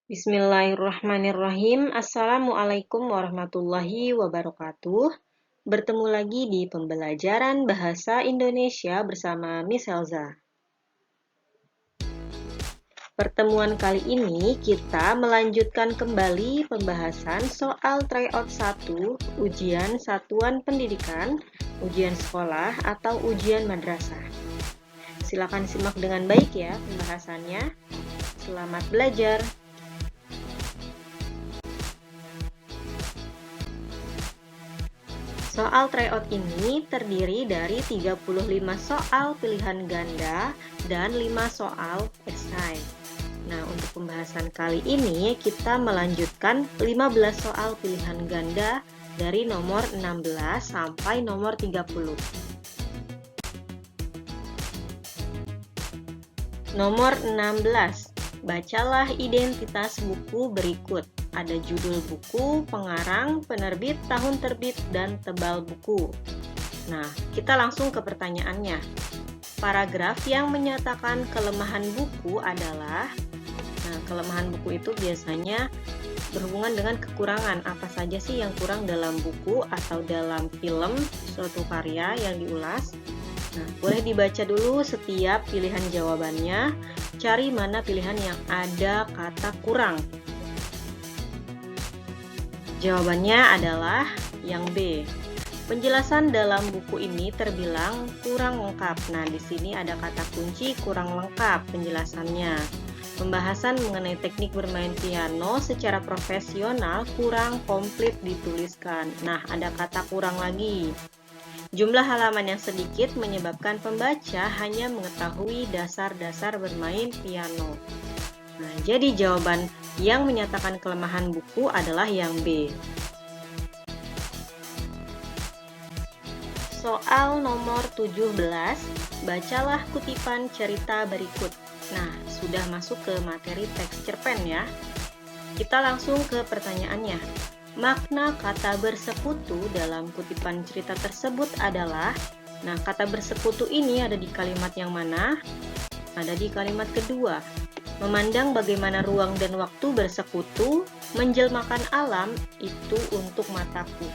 Bismillahirrahmanirrahim. Assalamualaikum warahmatullahi wabarakatuh. Bertemu lagi di pembelajaran bahasa Indonesia bersama Miss Elza. Pertemuan kali ini kita melanjutkan kembali pembahasan soal tryout 1, ujian satuan pendidikan, ujian sekolah atau ujian madrasah. Silakan simak dengan baik ya pembahasannya. Selamat belajar. Soal tryout ini terdiri dari 35 soal pilihan ganda dan 5 soal esai. Nah, untuk pembahasan kali ini kita melanjutkan 15 soal pilihan ganda dari nomor 16 sampai nomor 30. Nomor 16. Bacalah identitas buku berikut. Ada judul buku, pengarang, penerbit, tahun terbit, dan tebal buku. Nah, kita langsung ke pertanyaannya. Paragraf yang menyatakan kelemahan buku adalah, kelemahan buku itu biasanya berhubungan dengan kekurangan. Apa saja sih yang kurang dalam buku atau dalam film suatu karya yang diulas? Nah, boleh dibaca dulu setiap pilihan jawabannya. Cari mana pilihan yang ada kata kurang. Jawabannya adalah yang B. Penjelasan dalam buku ini terbilang kurang lengkap. Nah, di sini ada kata kunci kurang lengkap penjelasannya. Pembahasan mengenai teknik bermain piano secara profesional kurang komplit dituliskan. Nah, ada kata kurang lagi. Jumlah halaman yang sedikit menyebabkan pembaca hanya mengetahui dasar-dasar bermain piano. Nah, jadi jawaban yang menyatakan kelemahan buku adalah yang B. Soal nomor 17, bacalah kutipan cerita berikut. Nah, sudah masuk ke materi teks cerpen ya. Kita langsung ke pertanyaannya. Makna kata bersekutu dalam kutipan cerita tersebut adalah, nah kata bersekutu ini ada di kalimat yang mana? Ada di kalimat kedua. Memandang bagaimana ruang dan waktu bersekutu, menjelmakan alam itu untuk mataku.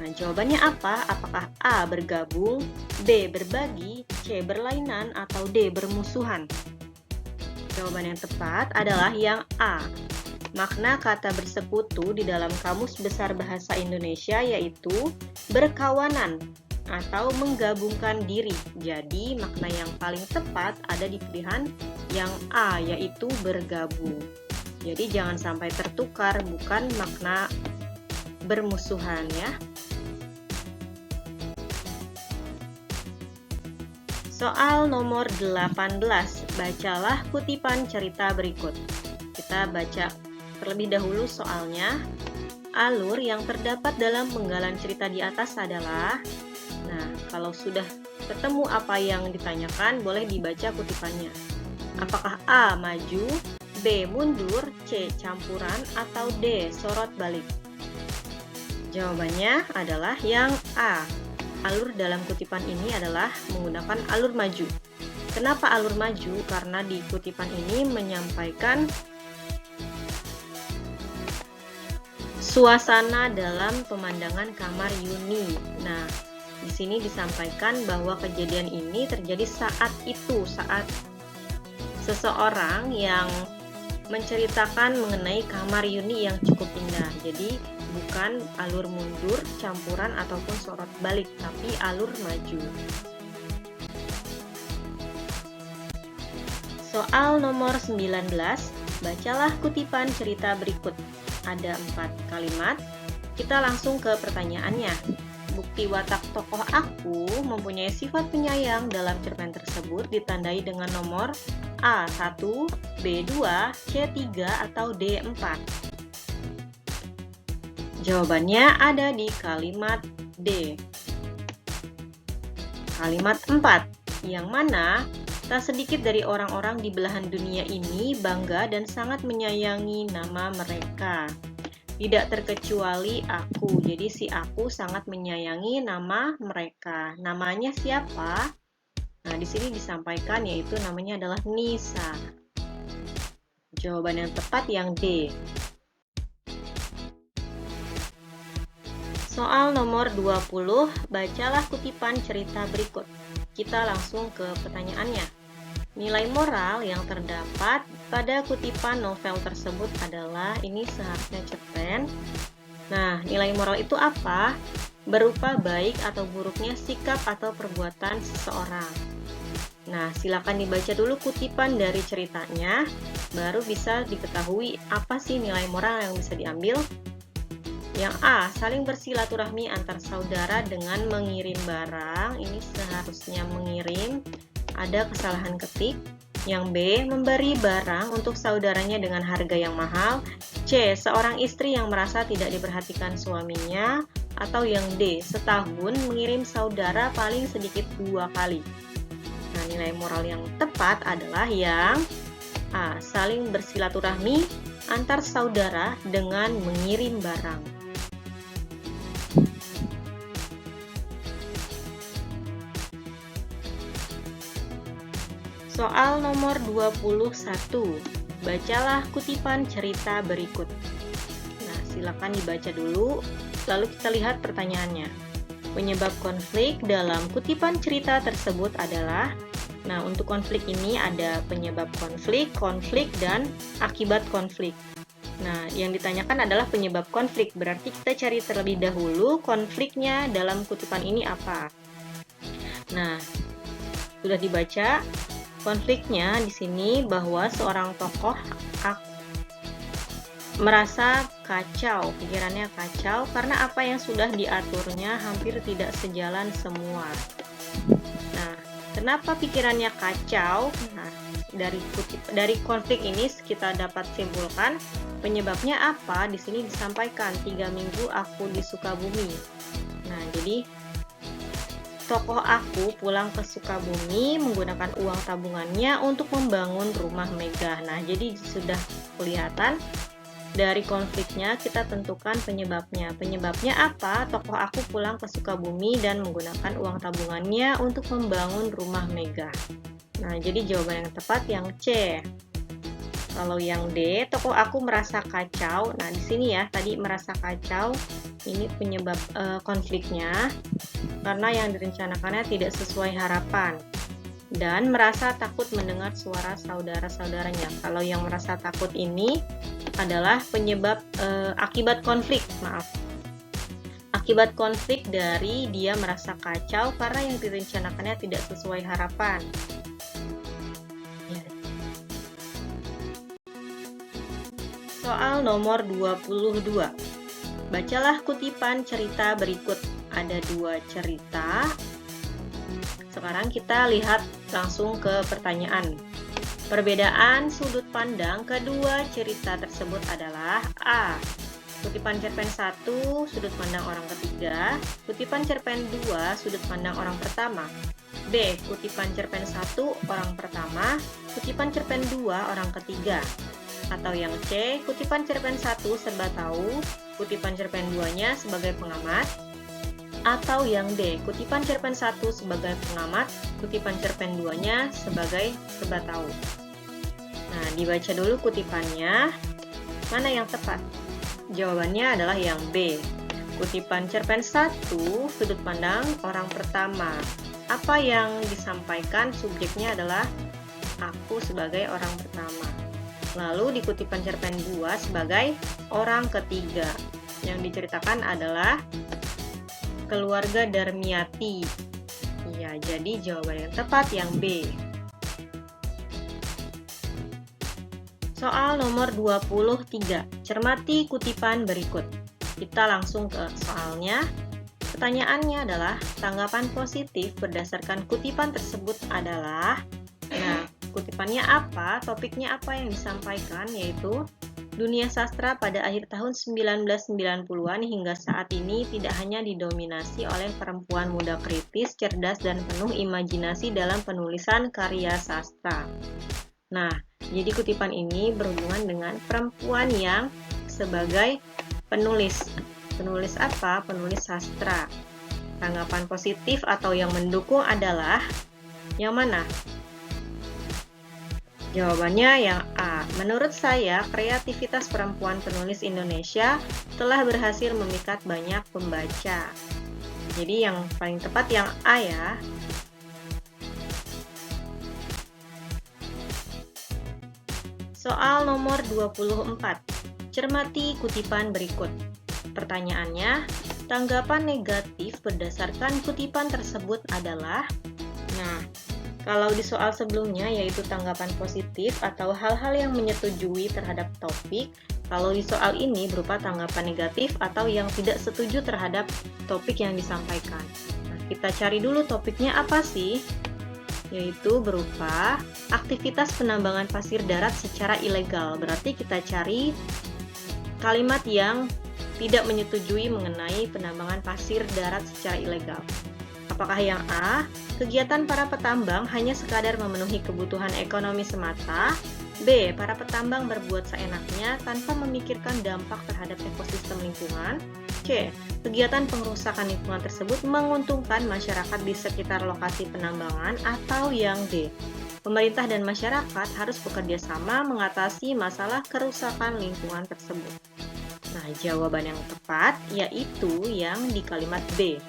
Nah, jawabannya apa? Apakah A. Bergabung, B. Berbagi, C. Berlainan, atau D. Bermusuhan? Jawaban yang tepat adalah yang A. Makna kata bersekutu di dalam Kamus Besar Bahasa Indonesia yaitu berkawanan atau menggabungkan diri. Jadi, makna yang paling tepat ada di pilihan yang A, yaitu bergabung. Jadi, jangan sampai tertukar, bukan makna bermusuhan ya. Soal nomor 18, bacalah kutipan cerita berikut. Kita baca terlebih dahulu soalnya. Alur yang terdapat dalam penggalan cerita di atas adalah, nah, kalau sudah ketemu apa yang ditanyakan, boleh dibaca kutipannya. Apakah A. Maju, B. Mundur, C. Campuran, atau D. Sorot balik? Jawabannya adalah yang A. Alur dalam kutipan ini adalah menggunakan alur maju. Kenapa alur maju? Karena di kutipan ini menyampaikan suasana dalam pemandangan kamar Yuni. Nah, di sini disampaikan bahwa kejadian ini terjadi saat seseorang yang menceritakan mengenai kamar Yuni yang cukup indah. Jadi, bukan alur mundur, campuran, ataupun sorot balik, tapi alur maju. Soal nomor 19, bacalah kutipan cerita berikut. Ada 4 kalimat. Kita langsung ke pertanyaannya. Bukti watak tokoh aku mempunyai sifat penyayang dalam cerpen tersebut ditandai dengan nomor A1, B2, C3, atau D4. Jawabannya ada di kalimat D. Kalimat 4, yang mana tak sedikit dari orang-orang di belahan dunia ini bangga dan sangat menyayangi nama mereka. Tidak terkecuali aku. Jadi si aku sangat menyayangi nama mereka. Namanya siapa? Nah, di sini disampaikan yaitu namanya adalah Nisa. Jawaban yang tepat yang D. Soal nomor 20, bacalah kutipan cerita berikut. Kita langsung ke pertanyaannya. Nilai moral yang terdapat pada kutipan novel tersebut adalah, ini seharusnya cerpen. Nah, nilai moral itu apa? Berupa baik atau buruknya sikap atau perbuatan seseorang. Nah, silakan dibaca dulu kutipan dari ceritanya, baru bisa diketahui apa sih nilai moral yang bisa diambil. Yang A, saling bersilaturahmi antar saudara dengan mengirim barang. Ini seharusnya mengirim, ada kesalahan ketik. Yang B, memberi barang untuk saudaranya dengan harga yang mahal. C, seorang istri yang merasa tidak diperhatikan suaminya. Atau yang D, setahun mengirim saudara paling sedikit 2 kali. Nah, nilai moral yang tepat adalah yang A, saling bersilaturahmi antar saudara dengan mengirim barang. Soal nomor 21. Bacalah kutipan cerita berikut. Nah, silakan dibaca dulu, lalu kita lihat pertanyaannya. Penyebab konflik dalam kutipan cerita tersebut adalah, nah untuk konflik ini ada penyebab konflik, dan akibat konflik. Nah, yang ditanyakan adalah penyebab konflik, berarti kita cari terlebih dahulu konfliknya dalam kutipan ini apa. Nah, sudah dibaca. Konfliknya di sini bahwa seorang tokoh merasa kacau, pikirannya kacau karena apa yang sudah diaturnya hampir tidak sejalan semua. Nah, kenapa pikirannya kacau? Nah, dari konflik ini kita dapat simpulkan penyebabnya apa. Di sini disampaikan 3 minggu aku di Sukabumi. Nah, jadi tokoh aku pulang ke Sukabumi menggunakan uang tabungannya untuk membangun rumah megah. Nah, jadi sudah kelihatan dari konfliknya kita tentukan penyebabnya. Penyebabnya apa? Tokoh aku pulang ke Sukabumi dan menggunakan uang tabungannya untuk membangun rumah megah. Nah, jadi jawaban yang tepat yang C. Kalau yang D, tokoh aku merasa kacau. Nah, di sini ya, tadi merasa kacau. Ini penyebab konfliknya karena yang direncanakannya tidak sesuai harapan dan merasa takut mendengar suara saudara-saudaranya. Kalau yang merasa takut ini adalah penyebab akibat konflik, akibat konflik dari dia merasa kacau karena yang direncanakannya tidak sesuai harapan. Soal nomor 22. Bacalah kutipan cerita berikut. Ada 2 cerita. Sekarang kita lihat langsung ke pertanyaan. Perbedaan sudut pandang kedua cerita tersebut adalah A. Kutipan cerpen 1, sudut pandang orang ketiga. Kutipan cerpen 2, sudut pandang orang pertama. B. Kutipan cerpen 1, orang pertama. Kutipan cerpen 2, orang ketiga. Atau yang C. Kutipan cerpen 1 serba tahu. Kutipan cerpen 2-nya sebagai pengamat. Atau yang D. Kutipan cerpen 1 sebagai pengamat. Kutipan cerpen 2-nya sebagai serba tahu. Nah, dibaca dulu kutipannya. Mana yang tepat? Jawabannya adalah yang B. Kutipan cerpen 1, sudut pandang orang pertama. Apa yang disampaikan subjeknya adalah aku sebagai orang pertama. Lalu di kutipan cerpen 2 sebagai orang ketiga. Yang diceritakan adalah keluarga Darmiati. Ya, jadi jawaban yang tepat yang B. Soal nomor 23. Cermati kutipan berikut. Kita langsung ke soalnya. Pertanyaannya adalah tanggapan positif berdasarkan kutipan tersebut adalah, nah, kutipannya apa, topiknya apa yang disampaikan, yaitu dunia sastra pada akhir tahun 1990-an hingga saat ini tidak hanya didominasi oleh perempuan muda kritis, cerdas, dan penuh imajinasi dalam penulisan karya sastra. Nah, jadi kutipan ini berhubungan dengan perempuan yang sebagai penulis. Penulis apa? Penulis sastra. Tanggapan positif atau yang mendukung adalah yang mana? Jawabannya yang A. Menurut saya, kreativitas perempuan penulis Indonesia telah berhasil memikat banyak pembaca. Jadi yang paling tepat yang A ya. Soal nomor 24. Cermati kutipan berikut. Pertanyaannya, tanggapan negatif berdasarkan kutipan tersebut adalah. Nah, kalau di soal sebelumnya yaitu tanggapan positif atau hal-hal yang menyetujui terhadap topik, kalau di soal ini berupa tanggapan negatif atau yang tidak setuju terhadap topik yang disampaikan. Nah, kita cari dulu topiknya apa sih? Yaitu berupa aktivitas penambangan pasir darat secara ilegal. Berarti kita cari kalimat yang tidak menyetujui mengenai penambangan pasir darat secara ilegal. Apakah yang A, kegiatan para petambang hanya sekadar memenuhi kebutuhan ekonomi semata? B, para petambang berbuat seenaknya tanpa memikirkan dampak terhadap ekosistem lingkungan? C, kegiatan pengerusakan lingkungan tersebut menguntungkan masyarakat di sekitar lokasi penambangan? Atau yang D, pemerintah dan masyarakat harus bekerja sama mengatasi masalah kerusakan lingkungan tersebut? Nah, jawaban yang tepat yaitu yang di kalimat B.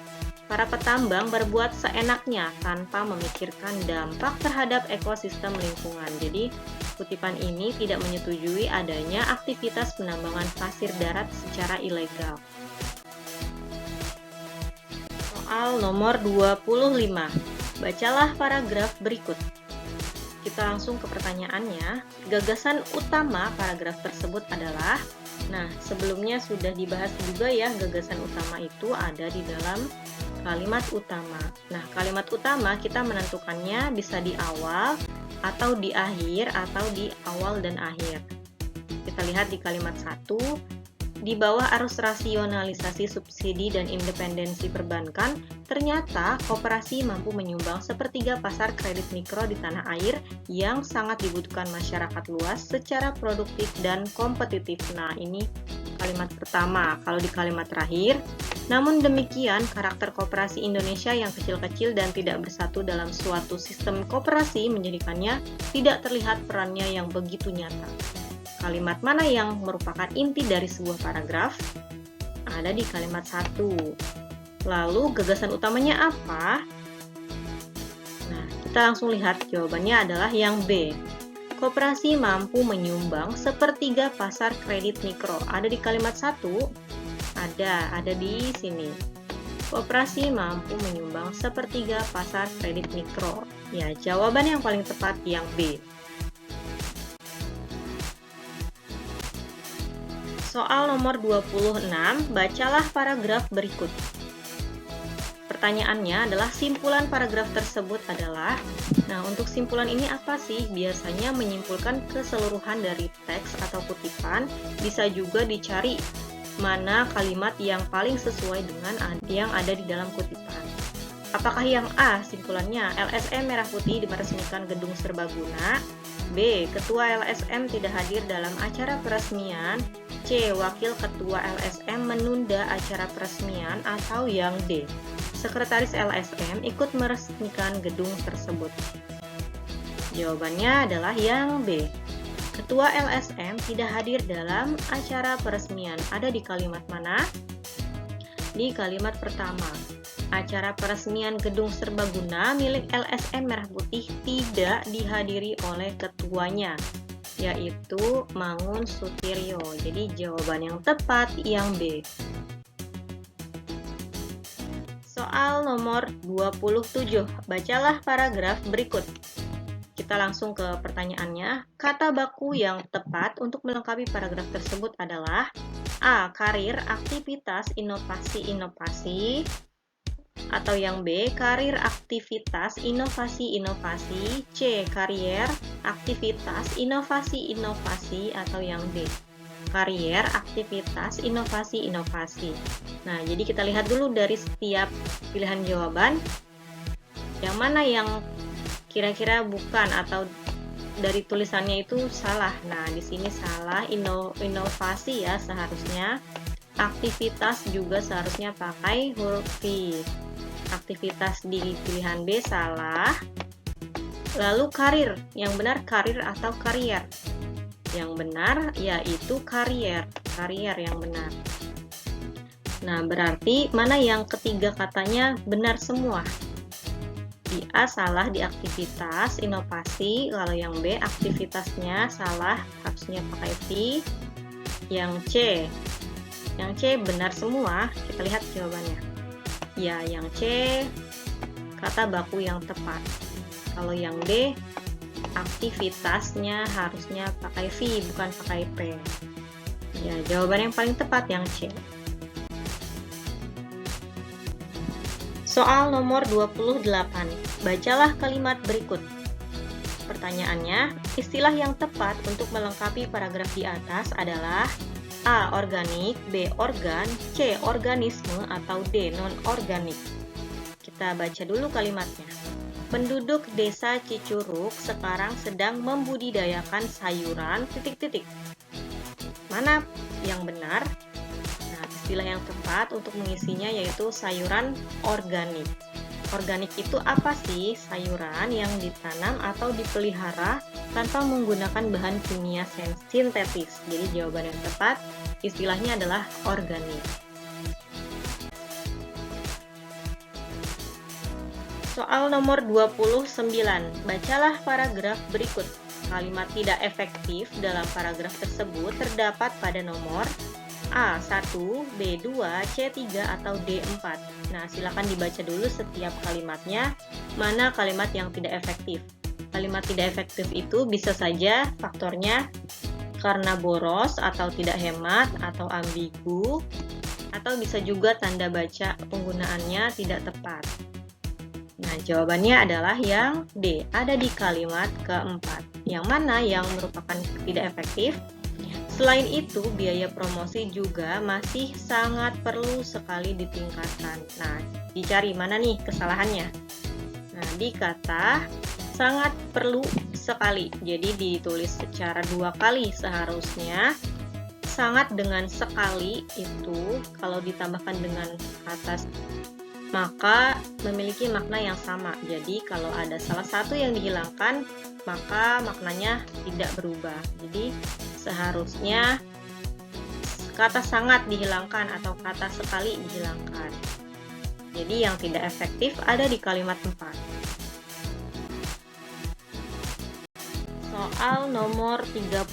Para petambang berbuat seenaknya tanpa memikirkan dampak terhadap ekosistem lingkungan. Jadi, kutipan ini tidak menyetujui adanya aktivitas penambangan pasir darat secara ilegal. Soal nomor 25. Bacalah paragraf berikut. Kita langsung ke pertanyaannya. Gagasan utama paragraf tersebut adalah. Nah, sebelumnya sudah dibahas juga ya, gagasan utama itu ada di dalam kalimat utama. Nah, kalimat utama kita menentukannya bisa di awal, atau di akhir, atau di awal dan akhir. Kita lihat di kalimat 1, di bawah arus rasionalisasi subsidi dan independensi perbankan, ternyata koperasi mampu menyumbang sepertiga pasar kredit mikro di tanah air yang sangat dibutuhkan masyarakat luas secara produktif dan kompetitif. Nah, ini kalimat pertama. Kalau di kalimat terakhir, namun demikian, karakter koperasi Indonesia yang kecil-kecil dan tidak bersatu dalam suatu sistem koperasi menjadikannya tidak terlihat perannya yang begitu nyata. Kalimat mana yang merupakan inti dari sebuah paragraf? Ada di kalimat 1. Lalu gagasan utamanya apa? Nah, kita langsung lihat jawabannya adalah yang B. Koperasi mampu menyumbang sepertiga pasar kredit mikro. Ada di kalimat 1? Ada di sini. Koperasi mampu menyumbang sepertiga pasar kredit mikro. Ya, jawaban yang paling tepat yang B. Soal nomor 26, bacalah paragraf berikut. Pertanyaannya adalah simpulan paragraf tersebut adalah. Nah, untuk simpulan ini apa sih? Biasanya menyimpulkan keseluruhan dari teks atau kutipan, bisa juga dicari mana kalimat yang paling sesuai dengan yang ada di dalam kutipan. Apakah yang A, simpulannya LSM Merah Putih meresmikan gedung serbaguna? B, Ketua LSM tidak hadir dalam acara peresmian? C, Wakil Ketua LSM menunda acara peresmian? Atau yang D, Sekretaris LSM ikut meresmikan gedung tersebut? Jawabannya adalah yang B. Ketua LSM tidak hadir dalam acara peresmian. Ada di kalimat mana? Di kalimat pertama. Acara peresmian gedung serbaguna milik LSM Merah Putih tidak dihadiri oleh ketuanya, yaitu Mangun Sutiryo. Jadi jawaban yang tepat yang B. Soal nomor 27. Bacalah paragraf berikut. Kita langsung ke pertanyaannya. Kata baku yang tepat untuk melengkapi paragraf tersebut adalah A. Karir, aktivitas, inovasi-inovasi. Atau yang B. Karir, aktivitas, inovasi-inovasi. C. Karier, aktivitas, inovasi-inovasi. Atau yang D. Karier, aktivitas, inovasi-inovasi. Nah, jadi kita lihat dulu dari setiap pilihan jawaban. Yang mana yang kira-kira bukan atau dari tulisannya itu salah. Nah, di sini salah, inovasi ya seharusnya. Aktivitas juga seharusnya pakai huruf V. Aktivitas di pilihan B salah. Lalu karir, yang benar karir atau karier? Yang benar yaitu karier, karier yang benar. Nah, berarti mana yang ketiga katanya benar semua? Di A salah di aktivitas, inovasi, lalu yang B aktivitasnya salah, harusnya pakai V. Yang C benar semua, kita lihat jawabannya. Ya, yang C kata baku yang tepat. Kalau yang D, aktivitasnya harusnya pakai V, bukan pakai P. Ya, jawaban yang paling tepat yang C. Soal nomor 28. Bacalah kalimat berikut. Pertanyaannya, istilah yang tepat untuk melengkapi paragraf di atas adalah A. Organik, B. Organ, C. Organisme, atau D. Non-organik. Kita baca dulu kalimatnya. Penduduk desa Cicurug sekarang sedang membudidayakan sayuran ... Mana yang benar? Nah, istilah yang tepat untuk mengisinya yaitu sayuran organik. Organik itu apa sih? Sayuran yang ditanam atau dipelihara tanpa menggunakan bahan kimia sintetis. Jadi jawaban yang tepat istilahnya adalah organik. Soal nomor 29. Bacalah paragraf berikut. Kalimat tidak efektif dalam paragraf tersebut terdapat pada nomor A1, B2, C3, atau D4. Nah, silakan dibaca dulu setiap kalimatnya, mana kalimat yang tidak efektif. Kalimat tidak efektif itu bisa saja faktornya karena boros atau tidak hemat atau ambigu, atau bisa juga tanda baca penggunaannya tidak tepat. Nah, jawabannya adalah yang D, ada di kalimat keempat. Yang mana yang merupakan tidak efektif? Selain itu, biaya promosi juga masih sangat perlu sekali ditingkatkan. Nah, dicari mana nih kesalahannya? Nah, di kata sangat perlu sekali. Jadi ditulis secara dua kali seharusnya. Sangat dengan sekali itu kalau ditambahkan dengan kata maka memiliki makna yang sama. Jadi kalau ada salah satu yang dihilangkan, maka maknanya tidak berubah. Jadi seharusnya kata sangat dihilangkan atau kata sekali dihilangkan. Jadi yang tidak efektif ada di kalimat 4. Soal nomor 30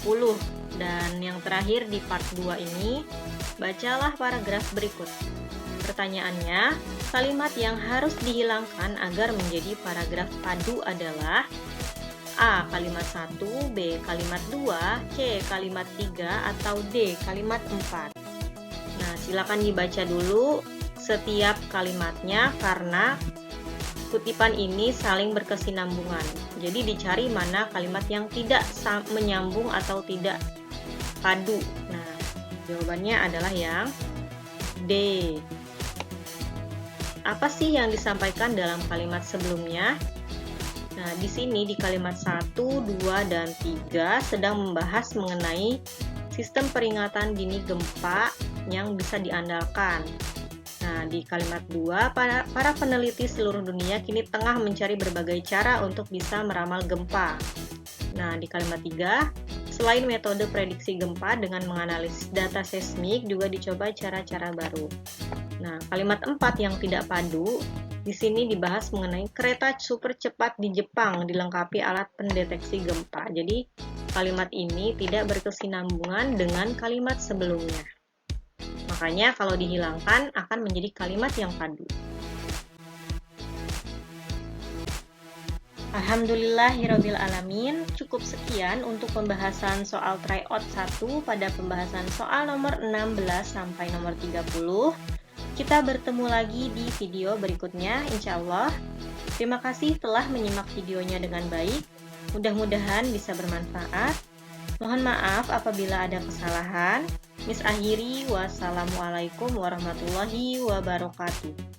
dan yang terakhir di part 2 ini, bacalah paragraf berikut. Pertanyaannya, kalimat yang harus dihilangkan agar menjadi paragraf padu adalah A. Kalimat 1, B. Kalimat 2, C. Kalimat 3, atau D. Kalimat 4. Nah, silakan dibaca dulu setiap kalimatnya karena kutipan ini saling berkesinambungan. Jadi dicari mana kalimat yang tidak menyambung atau tidak padu. Nah, jawabannya adalah yang D. Apa sih yang disampaikan dalam kalimat sebelumnya? Nah, di sini di kalimat 1, 2, dan 3 sedang membahas mengenai sistem peringatan dini gempa yang bisa diandalkan. Nah, di kalimat 2, para peneliti seluruh dunia kini tengah mencari berbagai cara untuk bisa meramal gempa. Nah, di kalimat 3, selain metode prediksi gempa dengan menganalisis data seismik, juga dicoba cara-cara baru. Nah, kalimat 4 yang tidak padu, di sini dibahas mengenai kereta super cepat di Jepang dilengkapi alat pendeteksi gempa. Jadi, kalimat ini tidak berkesinambungan dengan kalimat sebelumnya. Makanya kalau dihilangkan akan menjadi kalimat yang padu. Alhamdulillahirabbil alamin. Cukup sekian untuk pembahasan soal tryout 1 pada pembahasan soal nomor 16 sampai nomor 30. Kita bertemu lagi di video berikutnya, insya Allah. Terima kasih telah menyimak videonya dengan baik. Mudah-mudahan bisa bermanfaat. Mohon maaf apabila ada kesalahan. Akhiri, wassalamualaikum warahmatullahi wabarakatuh.